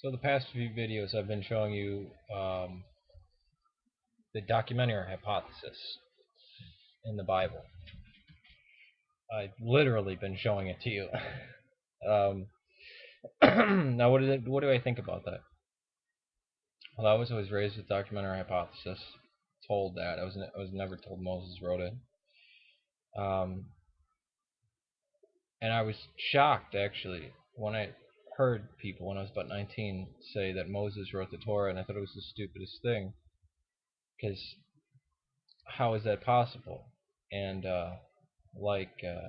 So the past few videos I've been showing you the documentary hypothesis in the Bible. I've literally been showing it to you. um, now, what do I think about that? Well, I was always raised with documentary hypothesis. Told that I was never told Moses wrote it. Um, and I was shocked actually when I heard people when I was about 19 say that Moses wrote the Torah, and I thought it was the stupidest thing because how is that possible? And like it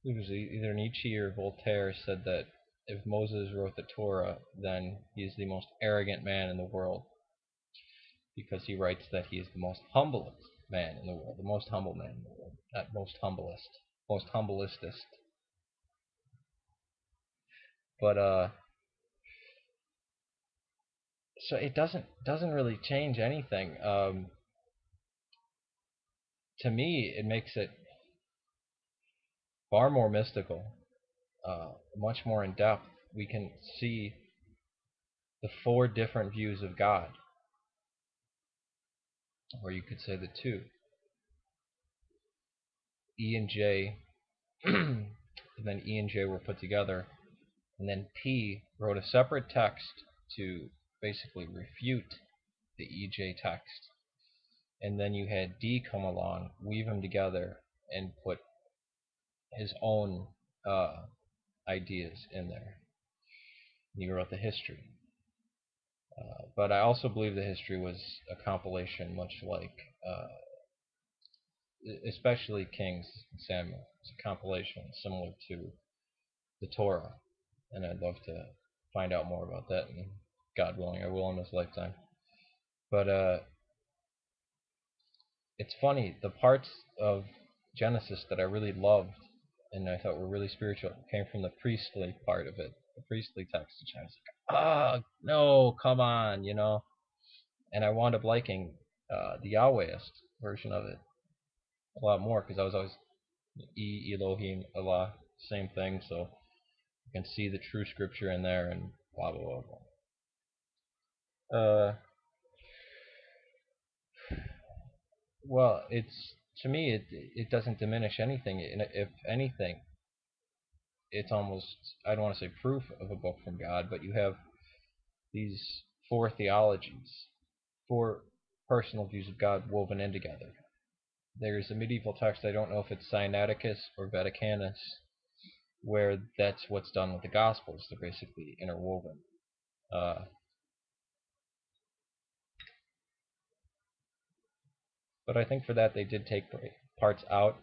was either Nietzsche or Voltaire said that if Moses wrote the Torah, then he's the most arrogant man in the world because he writes that he is the most humblest man in the world, the most humble man in the world, not most humblest, most humblestest. But so it doesn't really change anything. To me, it makes it far more mystical, much more in depth. We can see the four different views of God, or you could say the two. E and J, and then E and J were put together, and then P wrote a separate text to basically refute the EJ text, and then you had D come along, weave them together, and put his own ideas in there. He wrote the history. But I also believe the history was a compilation, much like, especially Kings and Samuel. It's a compilation similar to the Torah, and I'd love to find out more about that, and God willing, I will in this lifetime. But it's funny, the parts of Genesis that I really loved and I thought were really spiritual came from the priestly part of it, the priestly text, which I was like, ah, no, come on, And I wound up liking the Yahwehist version of it a lot more because I was always Elohim, Allah, same thing, so you can see the true scripture in there and blah blah blah blah. Well, it's to me it doesn't diminish anything. If anything, it's almost, I don't want to say proof of a book from God, but you have these four theologies, four personal views of God woven in together. There's a medieval text, I don't know if it's Sinaiticus or Vaticanus, where that's what's done with the Gospels. They're basically interwoven. Uh, but I think for that they did take parts out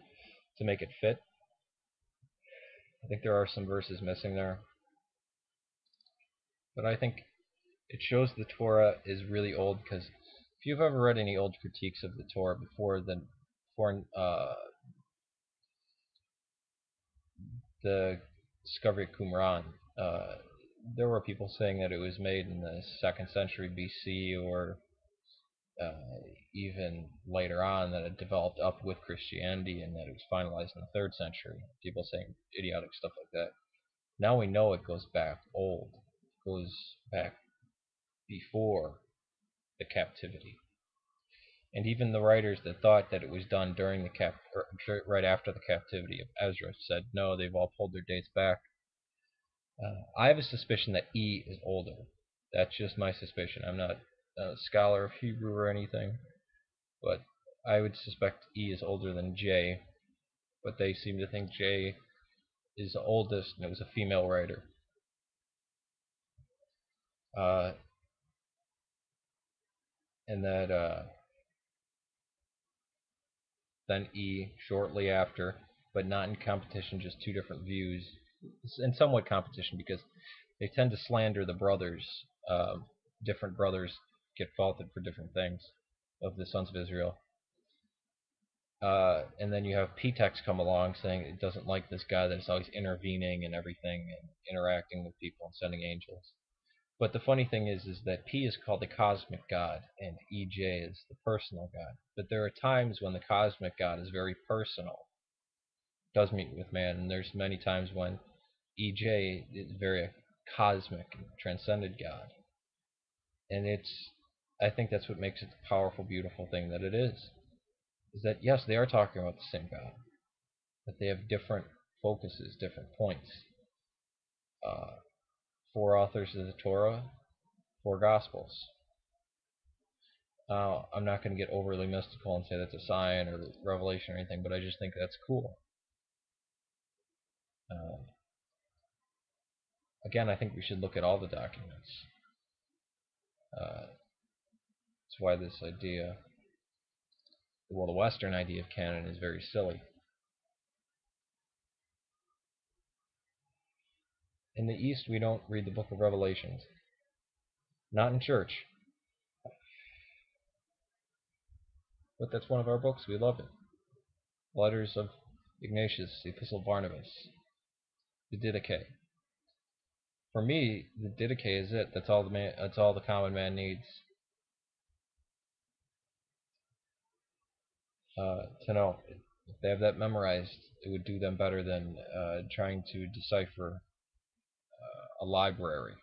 to make it fit. I think there are some verses missing there. But I think it shows the Torah is really old because if you've ever read any old critiques of the Torah before the discovery of Qumran, there were people saying that it was made in the 2nd century BC or uh, even later on that it developed up with Christianity and that it was finalized in the 3rd century. People saying idiotic stuff like that. Now we know it goes back old. It goes back before the captivity. And even the writers that thought that it was done during the or right after the captivity of Ezra said no, they've all pulled their dates back. I have a suspicion that E is older. That's just my suspicion. I'm not a scholar of Hebrew or anything, but I would suspect E is older than J. But they seem to think J is the oldest, and it was a female writer. Uh, and that then E shortly after, but not in competition, just two different views. In somewhat competition because they tend to slander the brothers. Different brothers get faulted for different things of the sons of Israel. And then you have P-Tex come along saying it doesn't like this guy that's always intervening and everything and interacting with people and sending angels. But the funny thing is that P is called the cosmic God and EJ is the personal God. But there are times when the cosmic God is very personal, does meet with man, and there's many times when EJ is very cosmic and transcended God. And I think that's what makes it the powerful, beautiful thing that it is. Is that, yes, they are talking about the same God, but they have different focuses, different points. Uh, 4 authors of the Torah, 4 Gospels. I'm not going to get overly mystical and say that's a sign or revelation or anything, but I just think that's cool. Uh, Again, I think we should look at all the documents. That's why this idea, well, the Western idea of canon is very silly. In the East, we don't read the book of Revelations. Not in church. But that's one of our books. We love it. Letters of Ignatius, the Epistle of Barnabas, the Didache. For me, the Didache is it. That's all the common man needs. To know. If they have that memorized, it would do them better than trying to decipher a library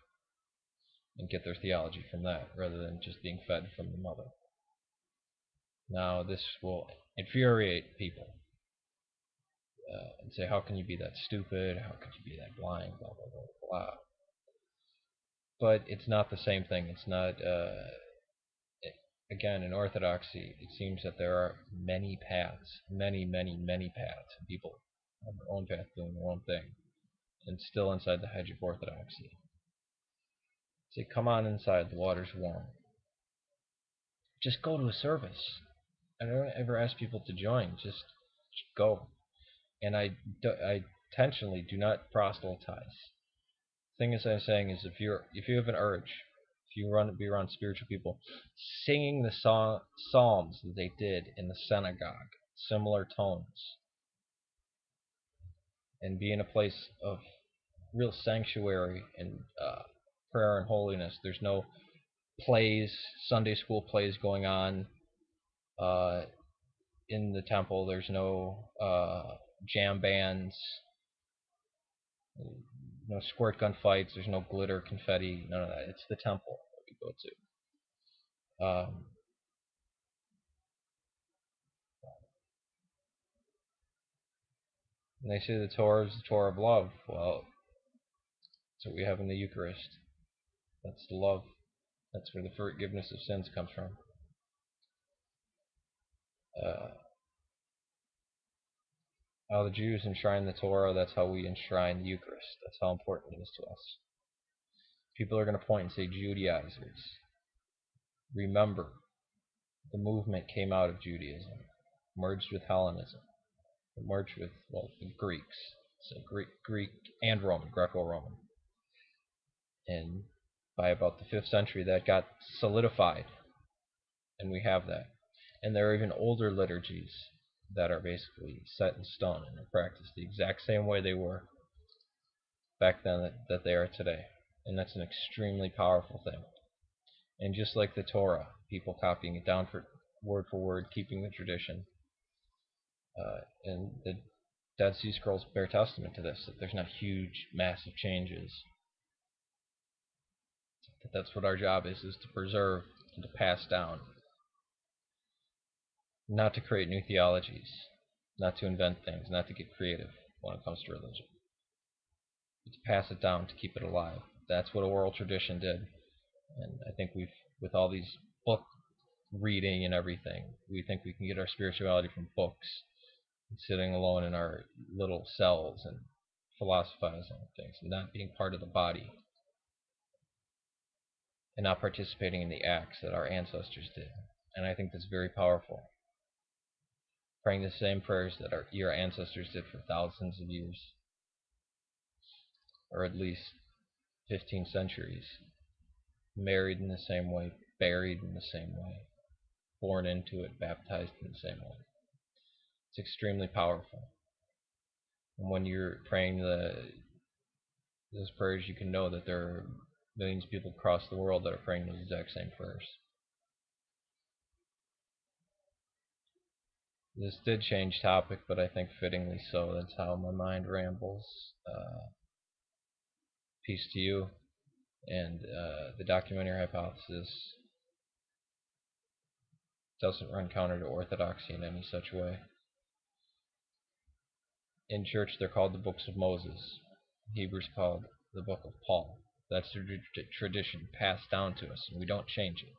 and get their theology from that, rather than just being fed from the mother. Now, this will infuriate people and say, how can you be that stupid? How could you be that blind? Blah, blah, blah, blah. But it's not the same thing. It's not, again, in Orthodoxy, it seems that there are many paths, many, many, many paths. People have their own path doing their own thing, and still inside the hedge of Orthodoxy. Say, come on inside, the water's warm. Just go to a service. I don't ever ask people to join, just go. And I intentionally do not proselytize. The thing is, I'm saying is, if you have an urge, if you want to be around spiritual people, singing the psalms that they did in the synagogue, similar tones, and be in a place of real sanctuary and prayer and holiness. There's no plays, Sunday school plays going on in the temple. There's no jam bands, no squirt gun fights. There's no glitter, confetti, none of that. It's the temple that we go to. And they say the Torah is the Torah of love. Well, that's what we have in the Eucharist. That's the love. That's where the forgiveness of sins comes from. How the Jews enshrine the Torah, that's how we enshrine the Eucharist. That's how important it is to us. People are going to point and say, Judaizers. Remember, the movement came out of Judaism, merged with Hellenism, merged with, well, the Greeks. So Greek and Roman, Greco-Roman. And by about the 5th century, that got solidified, and we have that. And there are even older liturgies that are basically set in stone and are practiced the exact same way they were back then that they are today. And that's an extremely powerful thing. And just like the Torah, people copying it down for word, keeping the tradition. And the Dead Sea Scrolls bear testament to this, that there's not huge, massive changes. That's what our job is to preserve and to pass down. Not to create new theologies, not to invent things, not to get creative when it comes to religion. But to pass it down, to keep it alive. That's what oral tradition did. And I think with all these book reading and everything, we think we can get our spirituality from books and sitting alone in our little cells and philosophizing on things, and not being part of the body, and not participating in the acts that our ancestors did. And I think that's very powerful. Praying the same prayers that your ancestors did for thousands of years, or at least 15 centuries. Married in the same way, buried in the same way, born into it, baptized in the same way. It's extremely powerful. And when you're praying those prayers, you can know that there are millions of people across the world that are praying those exact same prayers. This did change topic, but I think fittingly so. That's how my mind rambles. Peace to you. And the documentary hypothesis doesn't run counter to orthodoxy in any such way. In church, they're called the books of Moses. Hebrews called the book of Paul. That's the tradition passed down to us, and we don't change it.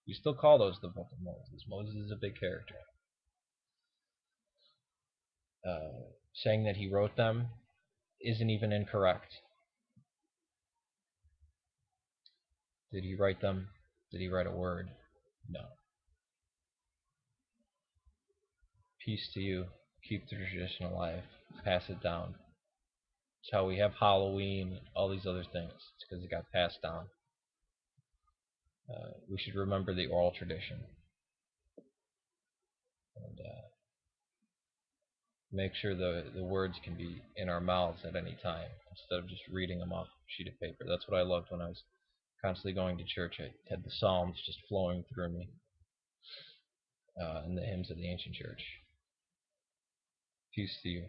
We still call those the book of Moses. Moses is a big character. Saying that he wrote them isn't even incorrect. Did he write them? Did he write a word? No. Peace to you. Keep the tradition alive. Pass it down. It's how we have Halloween, all these other things. It's because it got passed down. We should remember the oral tradition and make sure the words can be in our mouths at any time instead of just reading them off a sheet of paper. That's what I loved when I was constantly going to church. I had the Psalms just flowing through me and the hymns of the ancient church. Peace to you.